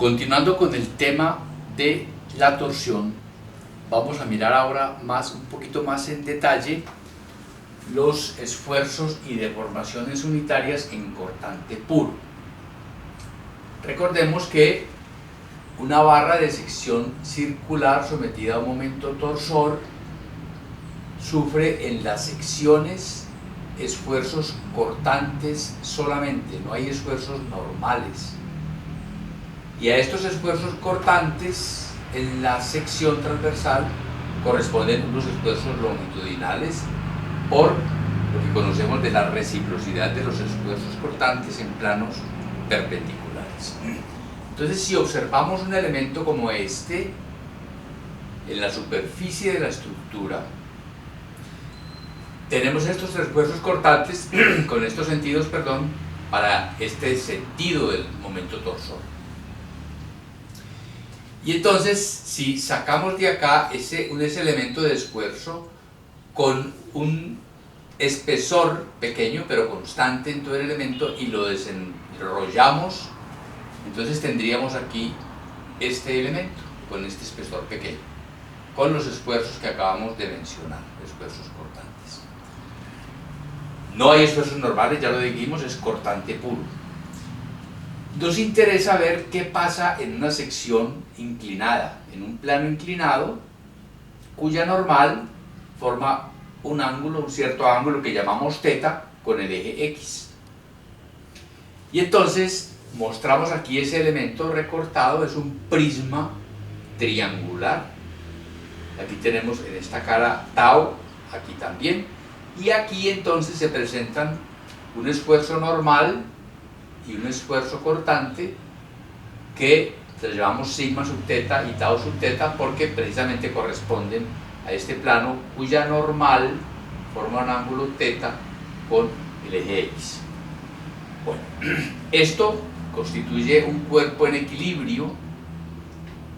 Continuando con el tema de la torsión, vamos a mirar ahora un poquito más en detalle los esfuerzos y deformaciones unitarias en cortante puro. Recordemos que una barra de sección circular sometida a un momento torsor sufre en las secciones esfuerzos cortantes solamente, no hay esfuerzos normales. Y a estos esfuerzos cortantes en la sección transversal corresponden unos esfuerzos longitudinales por lo que conocemos de la reciprocidad de los esfuerzos cortantes en planos perpendiculares. Entonces, si observamos un elemento como este en la superficie de la estructura, tenemos estos esfuerzos cortantes con estos sentidos, para este sentido del momento torsor. Y entonces, si sacamos de acá ese elemento de esfuerzo con un espesor pequeño pero constante en todo el elemento y lo desenrollamos, entonces tendríamos aquí este elemento con este espesor pequeño, con los esfuerzos que acabamos de mencionar, esfuerzos cortantes. No hay esfuerzos normales, ya lo dijimos, es cortante puro. Nos interesa ver qué pasa en una sección inclinada, en un plano inclinado, cuya normal forma un ángulo, un cierto ángulo que llamamos θ con el eje X. Y entonces mostramos aquí ese elemento recortado, es un prisma triangular. Aquí tenemos en esta cara tau, aquí también, y aquí entonces se presentan un esfuerzo normal y un esfuerzo cortante que le llamamos sigma sub θ y tau sub θ porque precisamente corresponden a este plano cuya normal forma un ángulo θ con el eje X. Bueno, esto constituye un cuerpo en equilibrio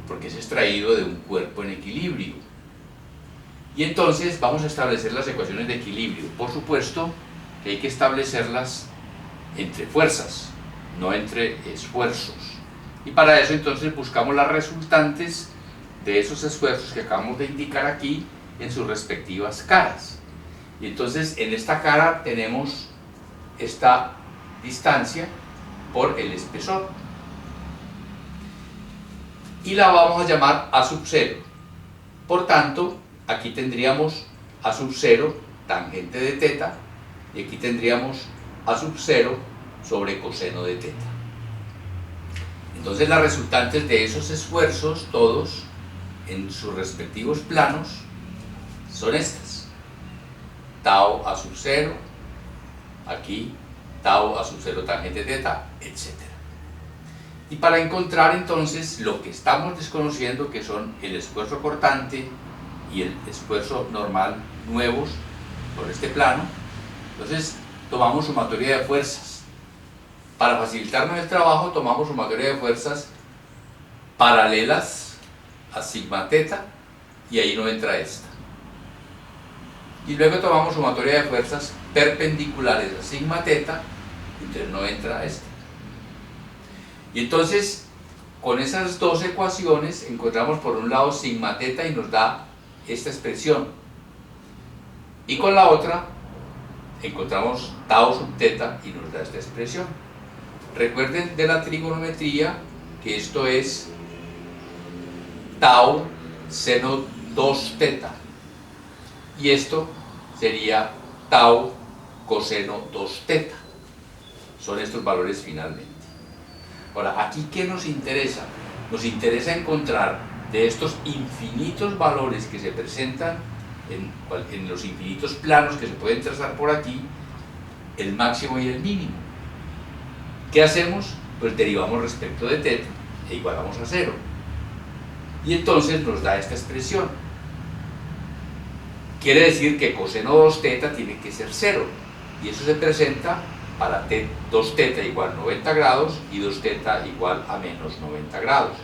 porque es extraído de un cuerpo en equilibrio. Y entonces vamos a establecer las ecuaciones de equilibrio. Por supuesto que hay que establecerlas entre fuerzas, no entre esfuerzos. Y para eso entonces buscamos las resultantes de esos esfuerzos que acabamos de indicar aquí en sus respectivas caras. Y entonces en esta cara tenemos esta distancia por el espesor. Y la vamos a llamar A sub 0. Por tanto, aquí tendríamos A sub 0 tangente de θ y aquí tendríamos A sub 0 sobre coseno de θ. Entonces las resultantes de esos esfuerzos, todos en sus respectivos planos, son estas: tau A sub 0, aquí tau A sub 0 tangente θ, etc. Y para encontrar entonces lo que estamos desconociendo, que son el esfuerzo cortante y el esfuerzo normal nuevos por este plano, entonces tomamos sumatoria de fuerzas. Para facilitarnos el trabajo tomamos sumatoria de fuerzas paralelas a sigma θ y ahí no entra esta. Y luego tomamos sumatoria de fuerzas perpendiculares a sigma θ, entonces no entra esta. Y entonces con esas dos ecuaciones encontramos por un lado sigma θ y nos da esta expresión. Y con la otra encontramos tau sub θ y nos da esta expresión. Recuerden de la trigonometría que esto es tau seno 2θ y esto sería tau coseno 2θ. Son estos valores finalmente. Ahora, aquí ¿qué nos interesa? Nos interesa encontrar de estos infinitos valores que se presentan en los infinitos planos que se pueden trazar por aquí, el máximo y el mínimo. ¿Qué hacemos? Pues derivamos respecto de θ e igualamos a 0. Y entonces nos da esta expresión. Quiere decir que coseno 2θ tiene que ser 0. Y eso se presenta para 2θ igual 90 grados y 2θ igual a menos 90 grados.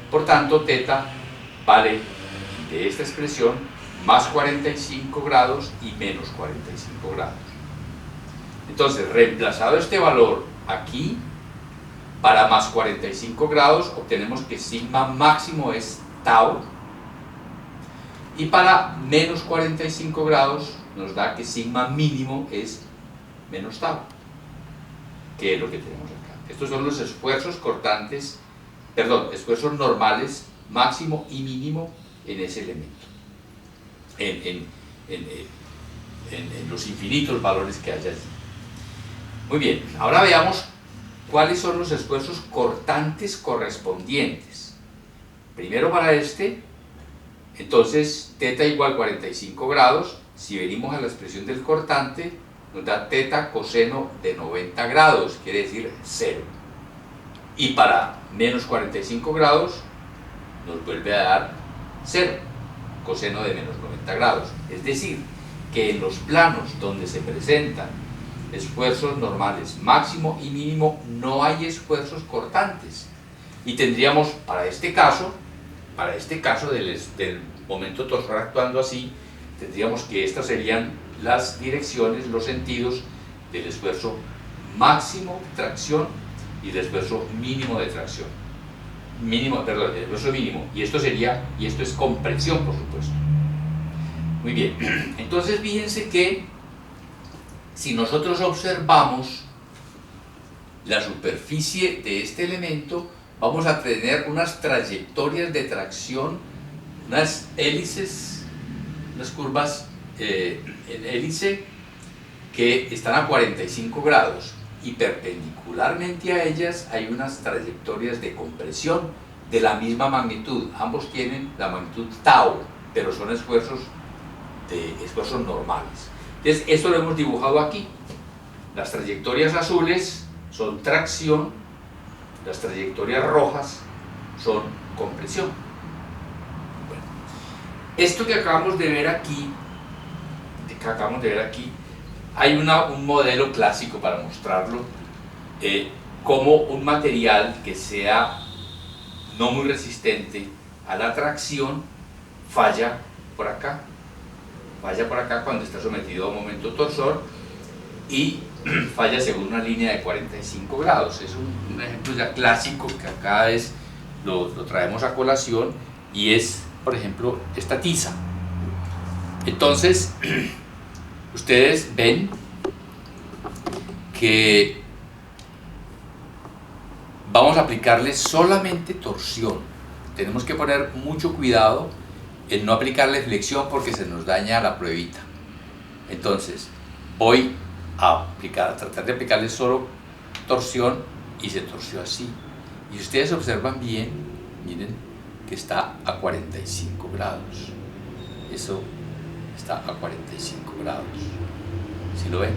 Por tanto, θ vale de esta expresión más 45 grados y menos 45 grados. Entonces, reemplazado este valor aquí, Para más 45 grados obtenemos que sigma máximo es tau, y para menos 45 grados nos da que sigma mínimo es menos tau, que es lo que tenemos acá. Estos son los esfuerzos cortantes, perdón, esfuerzos normales máximo y mínimo en ese elemento, en los infinitos valores que hay allí. Muy bien, ahora veamos cuáles son los esfuerzos cortantes correspondientes. Primero para este, entonces θ igual 45 grados, si venimos a la expresión del cortante, nos da θ coseno de 90 grados, quiere decir 0. Y para menos 45 grados, nos vuelve a dar 0, coseno de menos 90 grados. Es decir, que en los planos donde se presentan esfuerzos normales máximo y mínimo no hay esfuerzos cortantes, y tendríamos para este caso del momento torsor actuando así, tendríamos que estas serían las direcciones, los sentidos del esfuerzo máximo de tracción y del esfuerzo mínimo de tracción, el esfuerzo mínimo, y esto es compresión, por supuesto. Muy bien, entonces fíjense que si nosotros observamos la superficie de este elemento, vamos a tener unas trayectorias de tracción, unas hélices, unas curvas en hélice que están a 45 grados, y perpendicularmente a ellas hay unas trayectorias de compresión de la misma magnitud. Ambos tienen la magnitud tau, pero son esfuerzos normales. Entonces, esto lo hemos dibujado aquí. Las trayectorias azules son tracción, las trayectorias rojas son compresión. Bueno, esto que acabamos de ver aquí, hay un modelo clásico para mostrarlo, como un material que sea no muy resistente a la tracción falla por acá cuando está sometido a un momento torsor, y falla según una línea de 45 grados. Es un ejemplo ya clásico que acá lo traemos a colación, y es, por ejemplo, esta tiza. Entonces, ustedes ven que vamos a aplicarle solamente torsión. Tenemos que poner mucho cuidado en no aplicarle flexión porque se nos daña la pruebita. Entonces, voy a tratar de aplicarle solo torsión, y se torció así. Y ustedes observan bien, miren que está a 45 grados. Eso está a 45 grados. ¿Sí lo ven?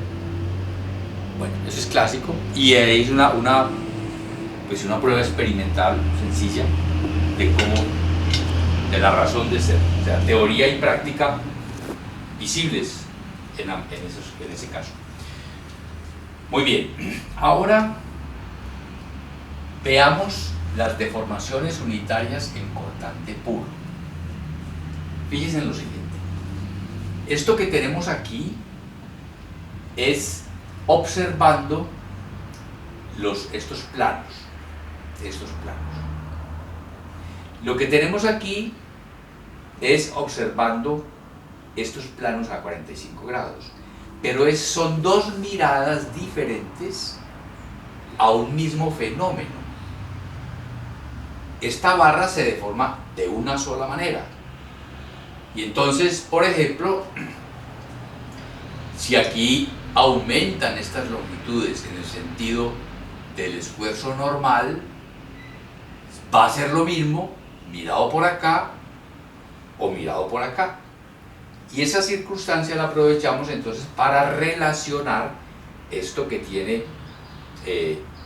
Bueno, eso es clásico, y es una prueba experimental sencilla de la razón de ser, o sea, teoría y práctica visibles en ese caso. Muy bien, ahora veamos las deformaciones unitarias en cortante puro. Fíjense en lo siguiente. Esto que tenemos aquí es observando estos planos. Lo que tenemos aquí es observando estos planos a 45 grados, pero son dos miradas diferentes a un mismo fenómeno. Esta barra se deforma de una sola manera, y entonces, por ejemplo, si aquí aumentan estas longitudes en el sentido del esfuerzo normal, va a ser lo mismo mirado por acá o mirado por acá. Y esa circunstancia la aprovechamos entonces para relacionar esto que tiene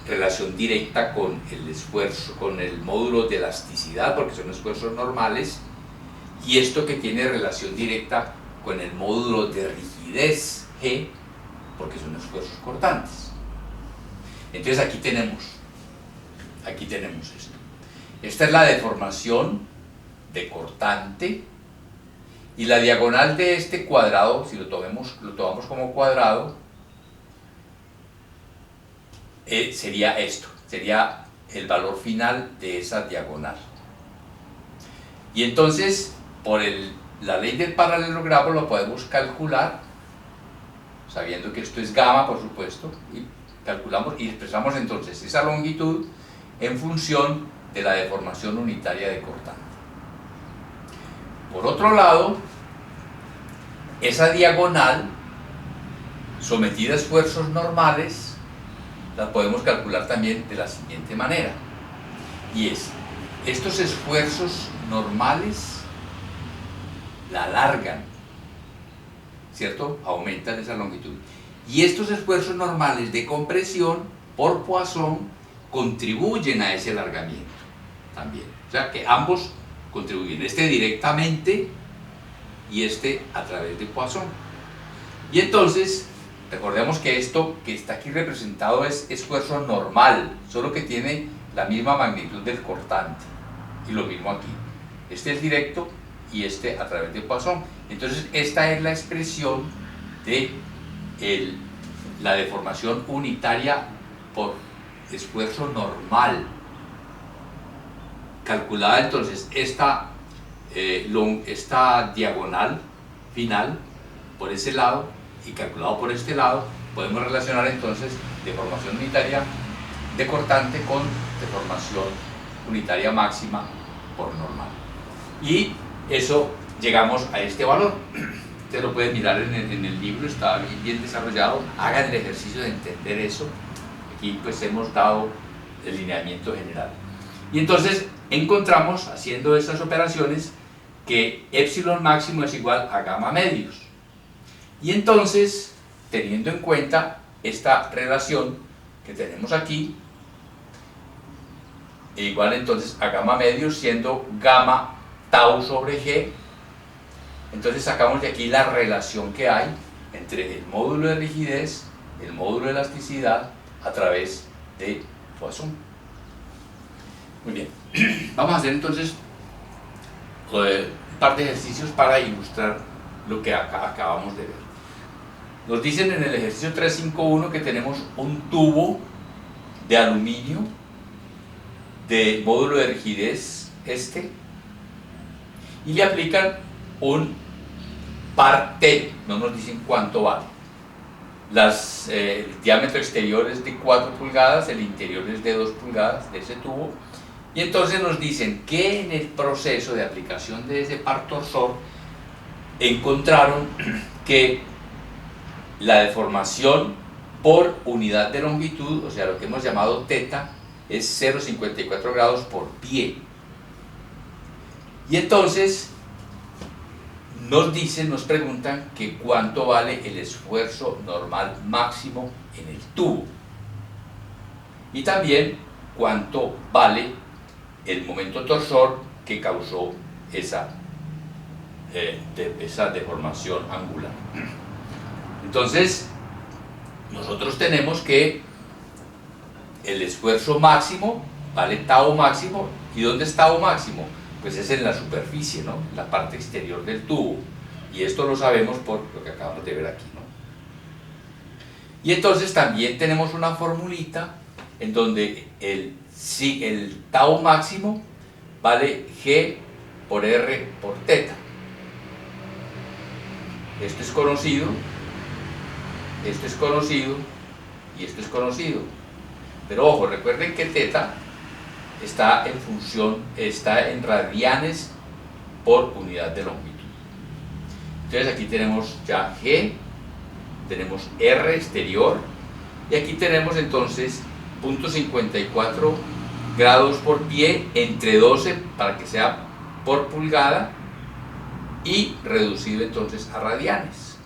relación directa con el esfuerzo, con el módulo de elasticidad, porque son esfuerzos normales, y esto que tiene relación directa con el módulo de rigidez G, porque son esfuerzos cortantes. Entonces aquí tenemos esto. Esta es la deformación de cortante, y la diagonal de este cuadrado, si lo tomamos como cuadrado, sería esto, sería el valor final de esa diagonal. Y entonces, por la ley del paralelogramo lo podemos calcular, sabiendo que esto es gamma, por supuesto, y calculamos y expresamos entonces esa longitud en función de la deformación unitaria de cortante. Por otro lado, esa diagonal, sometida a esfuerzos normales, la podemos calcular también de la siguiente manera. Y es, estos esfuerzos normales la alargan, ¿cierto? Aumentan esa longitud. Y estos esfuerzos normales de compresión por Poisson contribuyen a ese alargamiento también. O sea que ambos contribuyen, este directamente y este a través de Poisson. Y entonces, recordemos que esto que está aquí representado es esfuerzo normal, solo que tiene la misma magnitud del cortante. Y lo mismo aquí. Este es directo y este a través de Poisson. Entonces, esta es la expresión de la deformación unitaria por esfuerzo normal. Calculada entonces esta diagonal final por ese lado y calculado por este lado, podemos relacionar entonces deformación unitaria de cortante con deformación unitaria máxima por normal. Y eso llegamos a este valor. Ustedes lo pueden mirar en el libro, está bien desarrollado. Hagan el ejercicio de entender eso. Aquí pues hemos dado el lineamiento general. Y entonces encontramos, haciendo estas operaciones, que epsilon máximo es igual a gamma medios. Y entonces, teniendo en cuenta esta relación que tenemos aquí, igual entonces a gamma medios siendo gamma tau sobre g, entonces sacamos de aquí la relación que hay entre el módulo de rigidez, el módulo de elasticidad a través de Poisson. Muy bien, vamos a hacer entonces un par de ejercicios para ilustrar lo que acabamos de ver. Nos dicen en el ejercicio 351 que tenemos un tubo de aluminio de módulo de rigidez y le aplican un par T, no nos dicen cuánto vale. El diámetro exterior es de 4 pulgadas, el interior es de 2 pulgadas de ese tubo. Y entonces nos dicen que en el proceso de aplicación de ese par torsor encontraron que la deformación por unidad de longitud, o sea lo que hemos llamado teta, es 0,54 grados por pie. Y entonces nos preguntan que cuánto vale el esfuerzo normal máximo en el tubo. Y también cuánto vale el momento torsor que causó esa deformación angular. Entonces, nosotros tenemos que el esfuerzo máximo vale tau máximo. ¿Y dónde es tau máximo? Pues es en la superficie, ¿no? La parte exterior del tubo. Y esto lo sabemos por lo que acabamos de ver aquí, ¿no? Y entonces también tenemos una formulita en donde el tau máximo vale G por R por teta. Esto es conocido, esto es conocido y esto es conocido. Pero ojo, recuerden que teta está en radianes por unidad de longitud. Entonces aquí tenemos ya G, tenemos R exterior y aquí tenemos entonces 0.54 grados por pie entre 12 para que sea por pulgada y reducido entonces a radianes.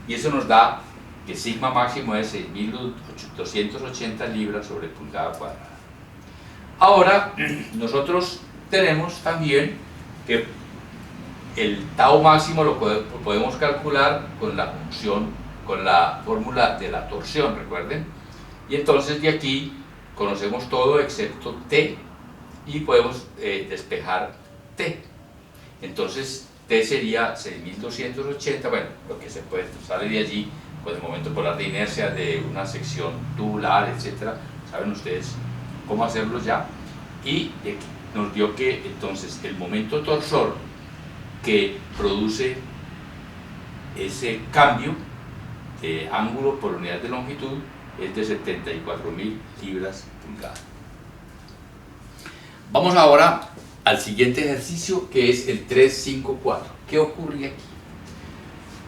Y eso nos da que sigma máximo es 6.280 libras sobre pulgada cuadrada. Ahora nosotros tenemos también que el tau máximo lo podemos calcular con la función, con la fórmula de la torsión, recuerden. Y entonces de aquí conocemos todo excepto T y podemos despejar T. Entonces T sería 6.280, bueno, lo que se puede, sale de allí con el momento polar de inercia de una sección tubular, etcétera. Saben ustedes cómo hacerlo ya, y nos dio que entonces el momento torsor que produce ese cambio de ángulo por unidad de longitud es de 74.000 libras pulgada. Vamos ahora al siguiente ejercicio, que es el 354. ¿Qué ocurre aquí?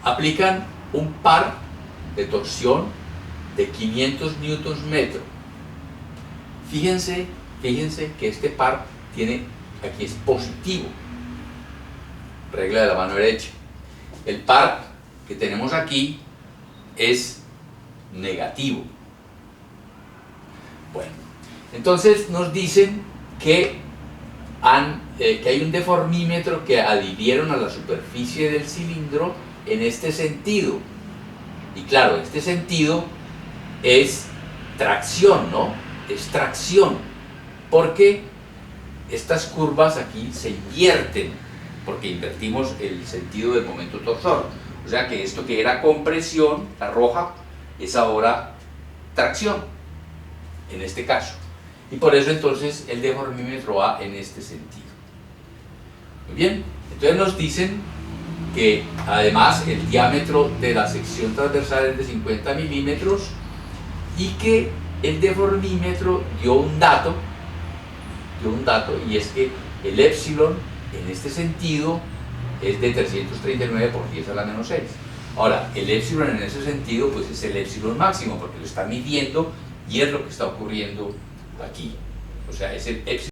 Aplican un par de torsión de 500 newtons metro. Fíjense que este par tiene, aquí es positivo, regla de la mano derecha. El par que tenemos aquí es negativo. Bueno, entonces nos dicen que hay un deformímetro que adhirieron a la superficie del cilindro en este sentido. Y claro, este sentido es tracción, ¿no? Es tracción, porque estas curvas aquí se invierten, porque invertimos el sentido del momento torsor. O sea que esto que era compresión, la roja, es ahora tracción, en este caso. Y por eso entonces el deformímetro va en este sentido. Muy bien, entonces nos dicen que además el diámetro de la sección transversal es de 50 milímetros y que el deformímetro dio un dato, y es que el épsilon en este sentido es de 339 por 10 a la menos 6. Ahora, el épsilon en ese sentido pues es el épsilon máximo, porque lo está midiendo y es lo que está ocurriendo aquí. O sea, es el épsilon